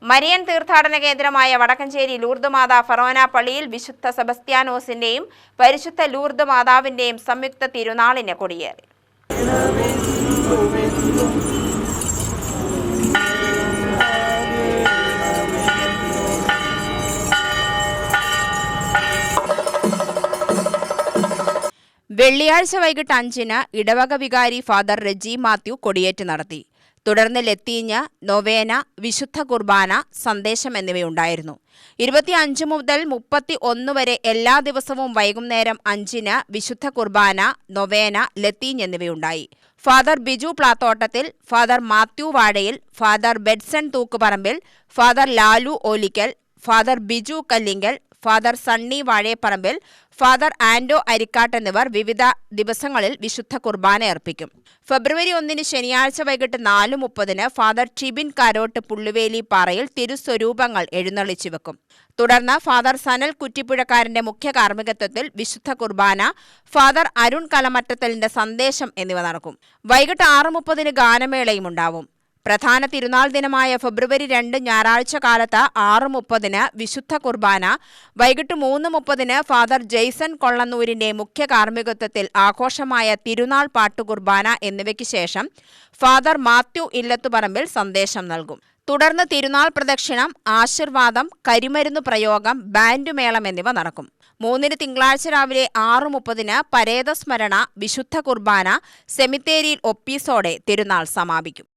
Marian തീർത്ഥാടന കേന്ദ്രമായ Vadakkanchery Lourdes മാതാ ഫറോന പള്ളിയിൽ വിശുദ്ധ സെബസ്ത്യാനോസിന്റെയും പരിശുദ്ധ ലൂർദ് മാതാവിന്റെയും സംയുക്ത തിരുനാളിന് കൊടിയേറി. വെള്ളിയാഴ്ച വൈകിട്ട് 5-ന് ഇടവക വികാരി ഫാദർ റെജി മാത്യു കൊടിയേറ്റ് നടത്തി. തുടർന്ന് ലത്തീഞ്ഞ്, നൊവേന, വിശുദ്ധ കുർബാന, സന്ദേശം എന്നിവയുണ്ടായിരുന്നു. 25 മുതൽ 31 വരെ എല്ലാ ദിവസവും വൈകുന്നേരം 5-ന് വിശുദ്ധ കുർബാന, നൊവേന, ലത്തീഞ്ഞ് എന്നിവയുണ്ടായി. Father Biju Plathottathil, father Mathew Vazhayil, father Bedson Thookkuparambil, father Lalu Olickal, father Biju Kallingal, father Sunny Vazhepparambil, father Ando Arikkatt എന്നിവർ വിവിധ ദിവസങ്ങളിൽ വിശുദ്ധ കുർബാന അർപ്പിക്കും. ഫെബ്രുവരി 1-ന് ശനിയാഴ്ച വൈകിട്ട് 4:30-ന് ഫാദർ ടിബിൻ കാരോട്ട് പുള്ളുവേലി പാറയിൽ തിരുസ്വരൂപങ്ങൾ എഴുന്നള്ളിച്ചു വെക്കും. തുടർന്ന് ഫാദർ സനൽ കുറ്റിപ്പുഴക്കാരന്റെ മുഖ്യ കാർമ്മികത്വത്തിൽ വിശുദ്ധ കുർബാന, ഫാദർ അരുൺ കലമറ്റത്തലിന്റെ സന്ദേശം എന്നിവ നടക്കും. വൈകിട്ട് 6:30-ന് ഗാനമേളയും ഉണ്ടാവും. പ്രധാന തിരുനാൾ ദിനമായ ഫെബ്രുവരി 2 ഞായറാഴ്ച കാലത്ത് 6:30-ന് വിശുദ്ധ കുർബാന, വൈകിട്ട് 3:30-ന് ഫാദർ ജെയ്സൺ കൊള്ളന്നൂരിന്റെ മുഖ്യ കാർമ്മികത്വത്തിൽ ആഘോഷമായ തിരുനാൾ പാട്ടുകുർബാന എന്നിവയ്ക്ക് ശേഷം ഫാദർ മാത്യു ഇല്ലത്തുപറമ്പിൽ സന്ദേശം നൽകും. തുടർന്ന് തിരുനാൾ പ്രദക്ഷിണം, ആശീർവാദം, കരിമരുന്ന് പ്രയോഗം, ബാൻഡുമേളം എന്നിവ നടക്കും. 3-ന് തിങ്കളാഴ്ച രാവിലെ 6:30-ന് പരേതസ്മരണ, വിശുദ്ധ കുർബാന, സെമിത്തേരിയിൽ ഒപ്പീസോടെ തിരുനാൾ സമാപിക്കും.